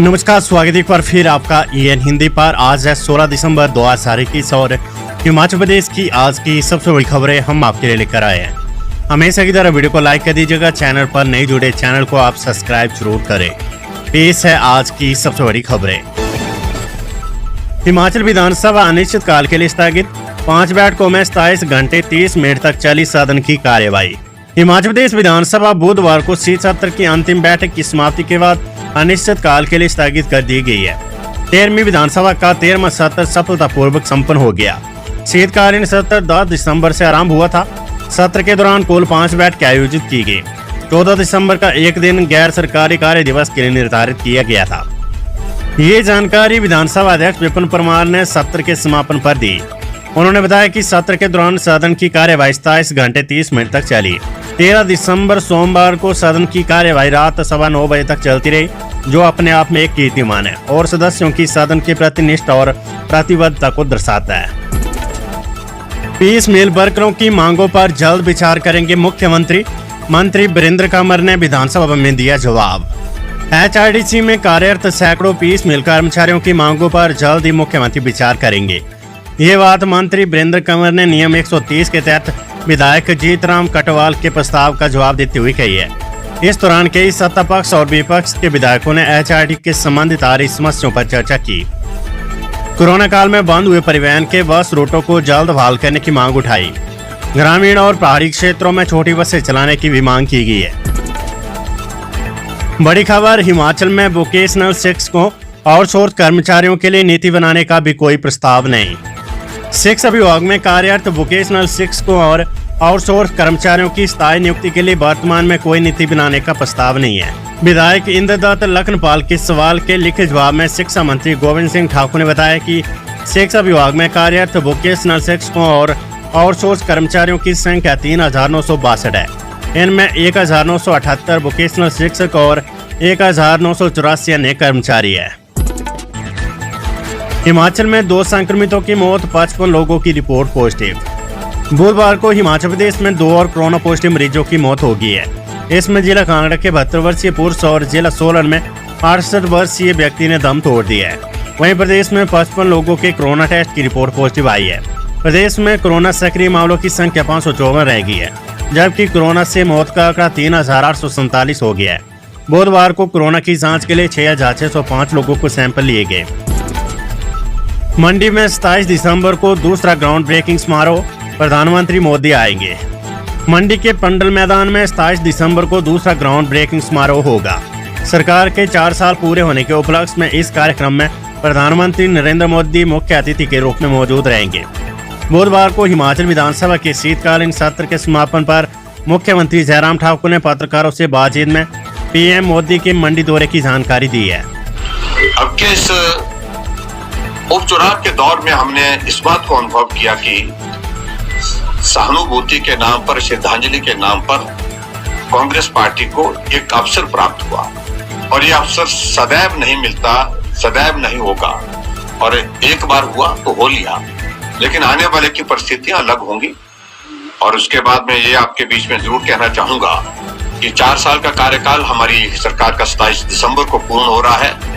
नमस्कार, स्वागत है एक बार फिर आपका EN हिंदी पर। आज है 16 दिसंबर 2021 और हिमाचल प्रदेश की आज की सबसे बड़ी खबरें हम आपके लिए लेकर आए हैं। हमेशा की तरह वीडियो को लाइक कर दीजिएगा, चैनल पर नए जुड़े चैनल को आप सब्सक्राइब जरूर करें। पेश है आज की सबसे बड़ी खबरें। हिमाचल विधानसभा अनिश्चितकाल के लिए स्थगित, 5 बैठकों में 27 घंटे 30 मिनट तक चली सदन की कार्यवाही। हिमाचल प्रदेश विधानसभा बुधवार को शीत सत्र की अंतिम बैठक की समाप्ति के बाद अनिश्चित काल के लिए स्थगित कर दी गई है। 13वीं विधानसभा का 13वां सत्र सफलतापूर्वक संपन्न हो गया। शीतकालीन सत्र 10 दिसंबर से आरंभ हुआ था। सत्र के दौरान कुल 5 बैठकें आयोजित की गई। 14 दिसंबर का एक दिन गैर सरकारी कार्य दिवस के लिए निर्धारित किया गया था। ये जानकारी विधानसभा अध्यक्ष विपिन परमार ने सत्र के समापन पर दी। उन्होंने बताया कि सत्र के दौरान सदन की कार्यवाही 27 घंटे 30 मिनट तक चली। 13 दिसंबर सोमवार को सदन की कार्यवाही रात 9:15 बजे तक चलती रही, जो अपने आप में एक कीर्तिमान है और सदस्यों की सदन के प्रति निष्ठा और प्रतिबद्धता को दर्शाता है। पीस मिल वर्करों की मांगों पर जल्द विचार करेंगे मुख्यमंत्री। मंत्री वीरेंद्र कंवर ने विधानसभा में दिया जवाब। HRDC में कार्यरत सैकड़ों पीस मिल कर्मचारियों की मांगों पर जल्द ही मुख्यमंत्री विचार करेंगे। ये बात मंत्री वीरेंद्र कंवर ने नियम 130 के तहत विधायक जीतराम कटवाल के प्रस्ताव का जवाब देते हुए कही है। इस दौरान कई सत्ता पक्ष और विपक्ष के विधायकों ने HRD के संबंधित आ रही समस्याओं पर चर्चा की। कोरोना काल में बंद हुए परिवहन के बस रूटों को जल्द बहाल करने की मांग उठाई। ग्रामीण और पहाड़ी क्षेत्रों में छोटी बसें चलाने की भी मांग की गई है। बड़ी खबर, हिमाचल में वोकेशनल शिक्षकों और आउटसोर्स कर्मचारियों के लिए नीति बनाने का भी कोई प्रस्ताव नहीं। शिक्षा विभाग में कार्यरत वोकेशनल शिक्षकों और आउटसोर्स कर्मचारियों की स्थायी नियुक्ति के लिए वर्तमान में कोई नीति बनाने का प्रस्ताव नहीं है। विधायक इंद्रदत्त लखनपाल के सवाल के लिखित जवाब में शिक्षा मंत्री गोविंद सिंह ठाकुर ने बताया कि शिक्षा विभाग में कार्यरत वोकेशनल शिक्षकों और आउटसोर्स कर्मचारियों की संख्या 3,962 है। इनमें 1,978 वोकेशनल शिक्षक और 1,984 अन्य कर्मचारी है। हिमाचल में 2 संक्रमितों की मौत, 55 लोगों की रिपोर्ट पॉजिटिव। बुधवार को हिमाचल प्रदेश में 2 और कोरोना पॉजिटिव मरीजों की मौत हो गई है। इसमें जिला कांगड़ा के 72 वर्षीय पुरुष और जिला सोलन में 68 वर्षीय व्यक्ति ने दम तोड़ दिया है। वहीं प्रदेश में 55 लोगों के कोरोना टेस्ट की रिपोर्ट पॉजिटिव आई है। प्रदेश में कोरोना सक्रिय मामलों की संख्या 554 रह गई है, जबकि कोरोना से मौत का आंकड़ा 3,847 हो गया है। बुधवार को कोरोना की जाँच के लिए 6,605 लोगों को सैंपल लिए गए। मंडी में 27 दिसंबर को दूसरा ग्राउंड ब्रेकिंग समारोह, प्रधानमंत्री मोदी आएंगे। मंडी के पंडल मैदान में 27 दिसंबर को दूसरा ग्राउंड ब्रेकिंग समारोह होगा। सरकार के 4 साल पूरे होने के उपलक्ष्य में इस कार्यक्रम में प्रधानमंत्री नरेंद्र मोदी मुख्य अतिथि के रूप में मौजूद रहेंगे। बुधवार को हिमाचल विधानसभा के शीतकालीन सत्र के समापन पर मुख्यमंत्री जयराम ठाकुर ने पत्रकारों से बातचीत में PM मोदी के मंडी दौरे की जानकारी दी है। अब के इस उपचुनाव के दौर में हमने इस बात को अनुभव किया कि सहानुभूति के नाम पर, श्रद्धांजलि के नाम पर कांग्रेस पार्टी को एक अवसर प्राप्त हुआ और ये अवसर सदैव नहीं मिलता, सदैव नहीं होगा और एक बार हुआ तो हो लिया, लेकिन आने वाले की परिस्थितियां अलग होंगी। और उसके बाद मैं ये आपके बीच में जरूर कहना चाहूंगा कि 4 साल का कार्यकाल हमारी सरकार का 27 दिसंबर को पूर्ण हो रहा है।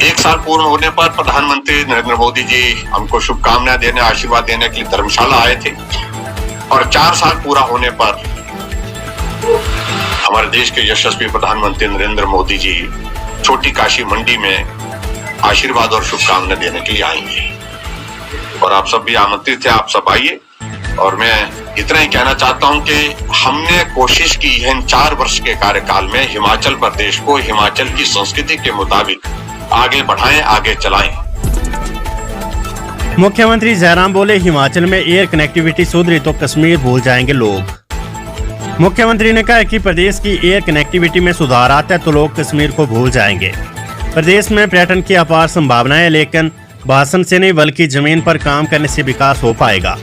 1 साल पूर्ण होने पर प्रधानमंत्री नरेंद्र मोदी जी हमको शुभकामनाएं देने, आशीर्वाद देने के लिए धर्मशाला आए थे और 4 साल पूरा होने पर हमारे देश के यशस्वी प्रधानमंत्री नरेंद्र मोदी जी छोटी काशी मंडी में आशीर्वाद और शुभकामनाएं देने के लिए आएंगे और आप सब भी आमंत्रित थे, आप सब आइए। और मैं इतना ही कहना चाहता हूं कि हमने कोशिश की है इन 4 वर्ष के कार्यकाल में हिमाचल प्रदेश को हिमाचल की संस्कृति के मुताबिक आगे बढ़ाएं, आगे चलाएं। मुख्यमंत्री जयराम बोले, हिमाचल में एयर कनेक्टिविटी सुधरी तो कश्मीर भूल जाएंगे लोग। मुख्यमंत्री ने कहा कि प्रदेश की एयर कनेक्टिविटी में सुधार आता है तो लोग कश्मीर को भूल जाएंगे। प्रदेश में पर्यटन की अपार संभावनाएं है, लेकिन भाषण से नहीं बल्कि जमीन पर काम करने से विकास हो पाएगा।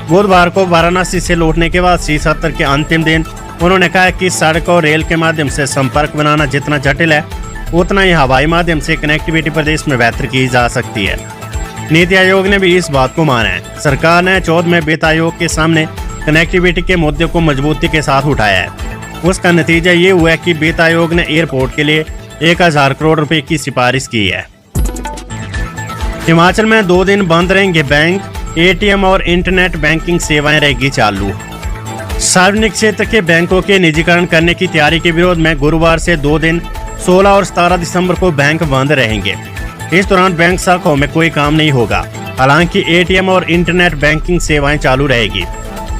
बुधवार को वाराणसी से लौटने के बाद शीत सत्र के अंतिम दिन उन्होंने कहा कि सड़क और रेल के माध्यम से संपर्क बनाना जितना जटिल है, उतना ही हवाई माध्यम से कनेक्टिविटी प्रदेश में बेहतर की जा सकती है। नीति आयोग ने भी इस बात को माना है। सरकार ने 14वें वित्त आयोग के सामने कनेक्टिविटी के मुद्दे को मजबूती के साथ उठाया है। उसका नतीजा ये हुआ कि वित्त आयोग ने एयरपोर्ट के लिए 1000 करोड़ रुपए की सिफारिश की है। हिमाचल में 2 दिन बंद रहेंगे बैंक, एटीएम और इंटरनेट बैंकिंग सेवाएं रहेगी चालू। सार्वजनिक क्षेत्र के बैंकों के निजीकरण करने की तैयारी के विरोध में गुरुवार से 2 दिन 16 और 17 दिसंबर को बैंक बंद रहेंगे। इस दौरान बैंक शाखाओं में कोई काम नहीं होगा। हालांकि एटीएम और इंटरनेट बैंकिंग सेवाएं चालू रहेगी।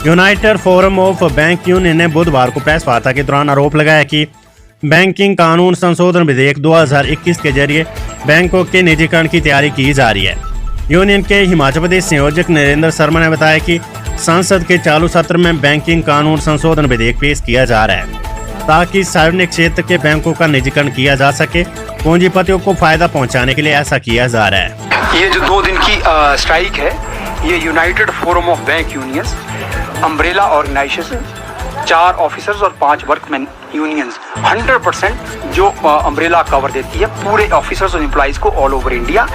United Forum of Bank union ने बुधवार को प्रेस वार्ता के दौरान आरोप लगाया कि बैंकिंग कानून संशोधन विधेयक 2021 के जरिए बैंकों के निजीकरण की तैयारी की जा रही है। यूनियन के हिमाचल प्रदेश संयोजक नरेंद्र शर्मा ने बताया कि संसद के चालू सत्र में बैंकिंग कानून संशोधन विधेयक पेश किया जा रहा है ताकि सार्वजनिक क्षेत्र के बैंकों का निजीकरण किया जा सके। पूंजीपतियों को फायदा पहुंचाने के लिए ऐसा किया जा रहा है। ये जो 2 दिन की स्ट्राइक है, ये United Forum of Bank Unions, umbrella organisation, 4 officers और 5 वर्कमैन यूनियंस 100% जो अम्ब्रेला कवर देती है पूरे ऑफिसर्स और एम्प्लॉइज को ऑल ओवर इंडिया,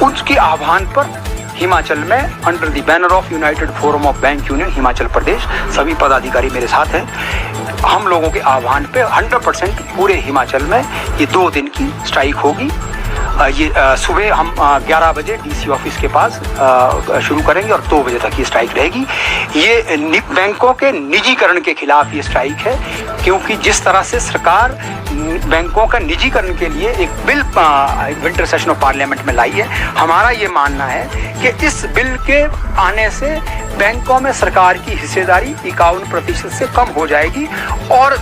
उसके आह्वान पर हिमाचल में under the banner of United Forum of Bank Union Himachal Pradesh, सभी पदाधिकारी मेरे साथ हैं। हम लोगों के आह्वान पे 100% पूरे हिमाचल में ये 2 दिन की स्ट्राइक होगी। ये सुबह हम 11 बजे डीसी ऑफिस के पास शुरू करेंगे और 2 बजे तक ये स्ट्राइक रहेगी। ये बैंकों के निजीकरण के खिलाफ ये स्ट्राइक है, क्योंकि जिस तरह से सरकार बैंकों का निजीकरण के लिए एक bill winter session of parliament में लाई है, हमारा ये मानना है कि इस बिल के आने से बैंकों में सरकार की हिस्सेदारी 51% से कम हो जाएगी और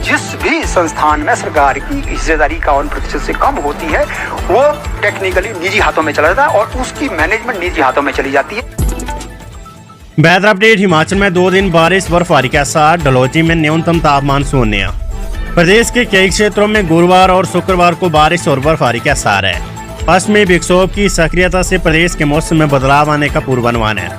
जिस भी संस्थान में सरकार की हिस्सेदारी 51% से कम होती है वो टेक्निकली निजी हाथों में चला जाता है और उसकी मैनेजमेंट निजी हाथों में चली जाती है। Weather update. हिमाचल में 2 दिन बारिश बर्फबारी के साथ डलहौजी में न्यूनतम तापमान शून्य। प्रदेश के कई क्षेत्रों में गुरुवार और शुक्रवार को बारिश और बर्फबारी के आसार है। पश्चिमी विक्षोभ की सक्रियता से प्रदेश के मौसम में बदलाव आने का पूर्वानुमान है।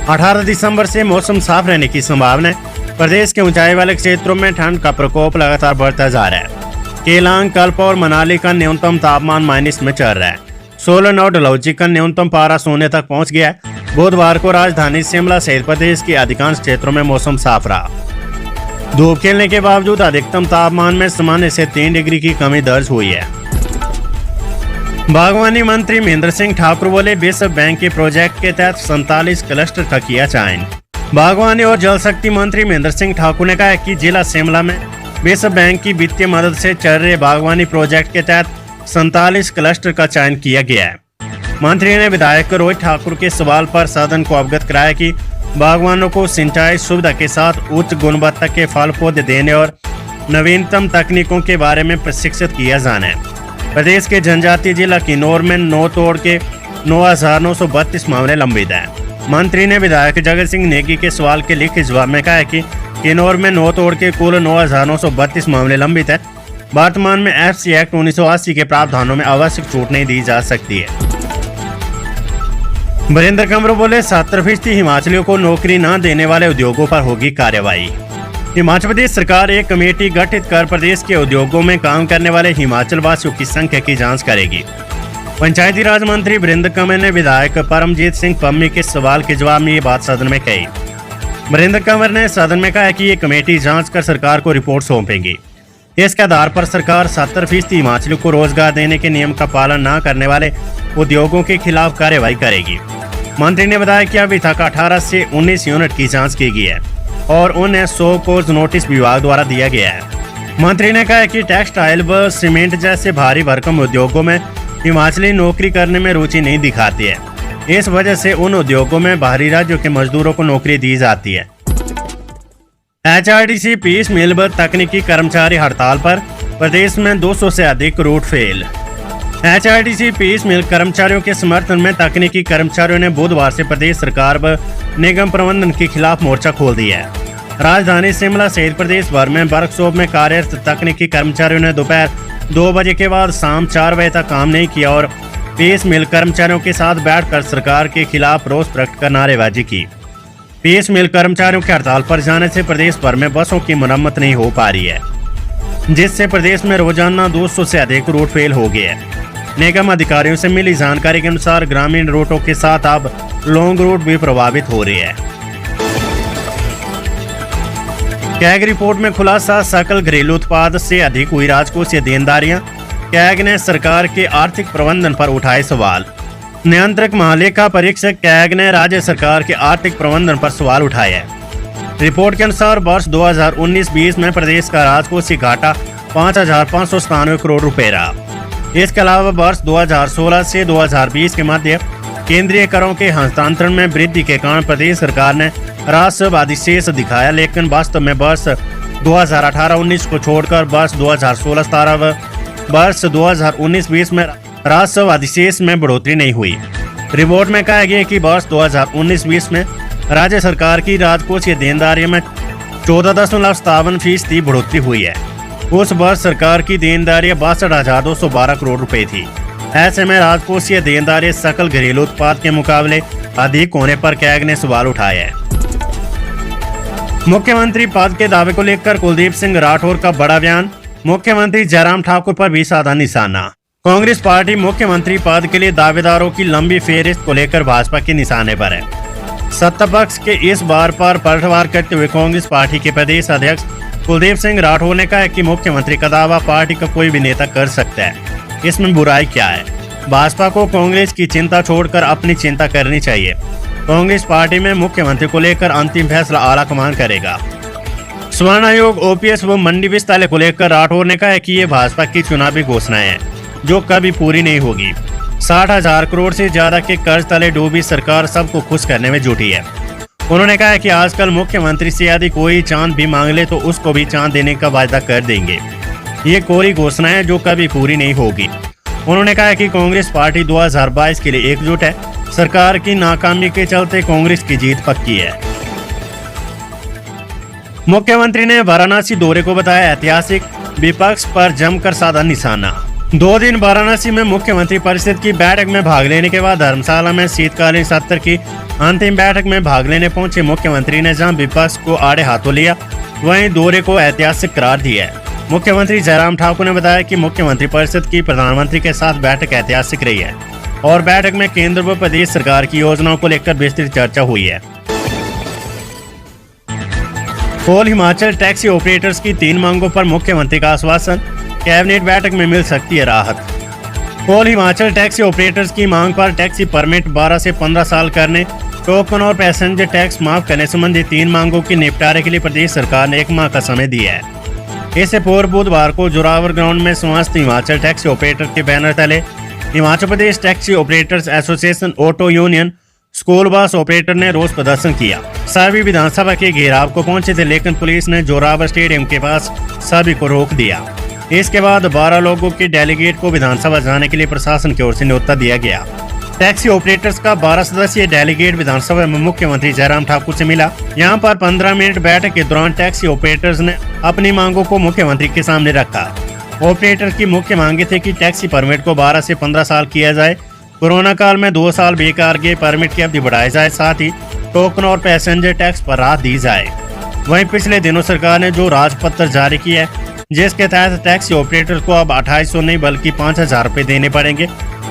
18 दिसंबर से मौसम साफ रहने की संभावना है। प्रदेश के ऊंचाई वाले क्षेत्रों में ठंड का प्रकोप लगातार बढ़ता जा रहा है। केलांग, कल्पा और मनाली का न्यूनतम तापमान माइनस में चल रहा है। सोलन और डलहौजी का न्यूनतम पारा शून्य तक पहुंच गया है। बुधवार को राजधानी शिमला सहित प्रदेश के अधिकांश क्षेत्रों में मौसम साफ रहा। धूप खिलने के बावजूद अधिकतम तापमान में सामान्य से 3 डिग्री की कमी दर्ज हुई है। बागवानी मंत्री महेंद्र सिंह ठाकुर बोले, विश्व बैंक के प्रोजेक्ट के तहत 47 क्लस्टर का किया चयन। बागवानी और जल शक्ति मंत्री महेंद्र सिंह ठाकुर ने कहा कि जिला शिमला में विश्व बैंक की वित्तीय मदद से चल रहे बागवानी प्रोजेक्ट के तहत 47 क्लस्टर का चयन किया गया है। मंत्री ने विधायक रोहित ठाकुर के सवाल पर सदन को अवगत कराया कि बागवानों को सिंचाई सुविधा के साथ उच्च गुणवत्ता के फल पौधे देने और नवीनतम तकनीकों के बारे में प्रशिक्षित किया जाना है। प्रदेश के जनजातीय जिला किन्नौर में 9 तोड़ के 9,932 मामले लंबित हैं। मंत्री ने विधायक जगत सिंह नेगी के सवाल के लिखित जवाब में कहा कि किन्नौर में 9 तोड़ के कुल 9,932 मामले लंबित है। वर्तमान में एफसी एक्ट 1980 के प्रावधानों में आवश्यक छूट नहीं दी जा सकती है। वीरेंद्र कंवर बोले, 70% हिमाचलियों को नौकरी न देने वाले उद्योगों पर होगी कार्रवाई। हिमाचल प्रदेश सरकार एक कमेटी गठित कर प्रदेश के उद्योगों में काम करने वाले हिमाचल वासियों की संख्या की जांच करेगी। पंचायती राज मंत्री वीरेंद्र कंवर ने विधायक परमजीत सिंह पम्मी के सवाल के जवाब में ये बात सदन में कही। वीरेंद्र कंवर ने सदन में कहा कि ये कमेटी जांच कर सरकार को रिपोर्ट सौंपेगी। इसके आधार पर सरकार 70% हिमाचलियों को रोजगार देने के नियम का पालन न करने वाले उद्योगों के खिलाफ कार्रवाई करेगी। मंत्री ने बताया कि अभी तक 18 से 19 यूनिट की जांच की गई है और उन्हें 100 कोर्स नोटिस विभाग द्वारा दिया गया है। मंत्री ने कहा कि टेक्सटाइल व सीमेंट जैसे भारी भरकम उद्योगों में हिमाचली नौकरी करने में रुचि नहीं दिखाती है। इस वजह से उन उद्योगों में बाहरी राज्यों के मजदूरों को नौकरी दी जाती है। HRTC पीस मिल तकनीकी कर्मचारी हड़ताल पर, प्रदेश में 200 से अधिक रूट फेल। HRTC पीस मिल कर्मचारियों के समर्थन में तकनीकी कर्मचारियों ने बुधवार से प्रदेश सरकार व निगम प्रबंधन के खिलाफ मोर्चा खोल दिया है। राजधानी शिमला सहित प्रदेश भर में वर्कशॉप में कार्यरत तकनीकी कर्मचारियों ने दोपहर 2 बजे के बाद शाम 4 बजे तक काम नहीं किया और पीस मिल कर्मचारियों के साथ बैठकर सरकार के खिलाफ रोष प्रकट कर नारेबाजी की। पीस मिल कर्मचारियों के हड़ताल पर जाने से प्रदेश भर में बसों की मरम्मत नहीं हो पा रही है, जिससे प्रदेश में रोजाना 200 से अधिक रूट फेल हो गए हैं। निगम अधिकारियों से मिली जानकारी के अनुसार ग्रामीण रूटों के साथ अब लॉन्ग रूट भी प्रभावित हो रही है। कैग रिपोर्ट में खुलासा, सकल घरेलू उत्पाद से अधिक हुई राजकोषीय देनदारियां। कैग ने सरकार के आर्थिक प्रबंधन पर उठाए सवाल। नियंत्रक महालेखा परीक्षक कैग ने राज्य सरकार के आर्थिक प्रबंधन पर सवाल उठाए हैं। रिपोर्ट के अनुसार वर्ष 2019-20 में प्रदेश का राजकोषीय घाटा 5,597 करोड़ रुपए रहा। इसके अलावा वर्ष 2016 से 2020 के मध्य केंद्रीय करों के हस्तांतरण में वृद्धि के कारण प्रदेश सरकार ने राजस्व अधिशेष दिखाया, लेकिन वास्तव में वर्ष 2018-19 को छोड़कर वर्ष 2016-17 व वर्ष 2019-20 में राजस्व अधिशेष में बढ़ोतरी नहीं हुई। रिपोर्ट में कहा गया कि वर्ष 2019-20 में राज्य सरकार की राजकोषीय देनदारियों में 14.57% बढ़ोतरी हुई है। उस वर्ष सरकार की देनदारियां 62,212 करोड़ रुपए थी। ऐसे में राजकोषीय देनदारियां सकल घरेलू उत्पाद के मुकाबले अधिक होने पर कैग ने सवाल उठाए हैं। मुख्यमंत्री पद के दावे को लेकर कुलदीप सिंह राठौर का बड़ा बयान। मुख्यमंत्री जयराम ठाकुर पर भी साधा निशाना। कांग्रेस पार्टी मुख्यमंत्री पद के लिए दावेदारों की लंबी फेहरिस्त को लेकर भाजपा के निशाने पर है। सत्ता पक्ष के इस बार पर पलटवार करते हुए कांग्रेस पार्टी के प्रदेश अध्यक्ष कुलदीप सिंह राठौर ने कहा कि मुख्यमंत्री का दावा पार्टी का कोई भी नेता कर सकता है, इसमें बुराई क्या है। भाजपा को कांग्रेस की चिंता छोड़कर अपनी चिंता करनी चाहिए। कांग्रेस पार्टी में मुख्यमंत्री को लेकर अंतिम फैसला आला कमान करेगा। स्वर्ण आयोग, ओपीएस व मंडी विस्तार को लेकर राठौर ने कहा कि ये भाजपा की चुनावी घोषणाएं हैं जो कभी पूरी नहीं होगी। 60,000 करोड़ से ज्यादा के कर्ज तले डूबी सरकार सबको खुश करने में जुटी है। उन्होंने कहा कि आजकल मुख्यमंत्री से यदि कोई चांद भी मांग ले तो उसको भी चांद देने का वायदा कर देंगे। ये कोरी घोषणा है जो कभी पूरी नहीं होगी। उन्होंने कहा कि कांग्रेस पार्टी 2022 के लिए एकजुट है। सरकार की नाकामी के चलते कांग्रेस की जीत पक्की है। मुख्यमंत्री ने वाराणसी दौरे को बताया ऐतिहासिक, विपक्ष पर जमकर साधा निशाना। 2 दिन वाराणसी में मुख्यमंत्री परिषद की बैठक में भाग लेने के बाद धर्मशाला में शीतकालीन सत्र की अंतिम बैठक में भाग लेने पहुंचे मुख्यमंत्री ने जहां विपक्ष को आड़े हाथों लिया, वहीं दौरे को ऐतिहासिक करार दिया है। मुख्यमंत्री जयराम ठाकुर ने बताया कि मुख्यमंत्री परिषद की प्रधानमंत्री के साथ बैठक ऐतिहासिक रही है और बैठक में केंद्र व प्रदेश सरकार की योजनाओं को लेकर विस्तृत चर्चा हुई है। कोल हिमाचल टैक्सी ऑपरेटर्स की 3 मांगों पर मुख्यमंत्री का आश्वासन, कैबिनेट बैठक में मिल सकती है राहत। कोल हिमाचल टैक्सी ऑपरेटर्स की मांग पर टैक्सी परमिट 12 से 15 साल करने, टोकन और पैसेंजर टैक्स माफ करने संबंधी 3 मांगों के निपटारे के लिए प्रदेश सरकार ने 1 माह का समय दिया है। इससे पूर्व बुधवार को जोरावर ग्राउंड में समस्त हिमाचल टैक्सी ऑपरेटर के बैनर तले Himachal Pradesh taxi operators association, auto union, school bus operator ने रोष प्रदर्शन किया। सभी विधानसभा के घेराव को पहुंचे थे, लेकिन पुलिस ने जोरावर स्टेडियम के पास सभी को रोक दिया। इसके बाद 12 लोगों के डेलीगेट को विधानसभा जाने के लिए प्रशासन की ओर से न्योता दिया गया। टैक्सी ऑपरेटर्स का 12 सदस्यीय डेलीगेट विधानसभा में मुख्यमंत्री जयराम ठाकुर से मिला। यहां पर 15 मिनट बैठक के दौरान टैक्सी ऑपरेटर्स ने अपनी मांगों को मुख्यमंत्री के सामने रखा। ऑपरेटर्स की मुख्य मांगे थे कि टैक्सी परमिट को 12 से 15 साल किया जाए, कोरोना काल में 2 साल बेकार गए परमिट की अवधि बढ़ाई जाए, साथ ही टोकन और पैसेंजर टैक्स पर राहत दी जाए। वहीं पिछले दिनों सरकार ने जो राजपत्र जारी किया है, जिसके तहत टैक्सी ऑपरेटर को अब 2800 नहीं बल्कि 5,000 रुपए देने पड़ेंगे,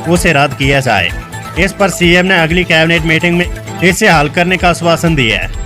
उसे रद्द किया जाए। इस पर सीएम ने अगली कैबिनेट मीटिंग में इसे हल करने का आश्वासन दिया है।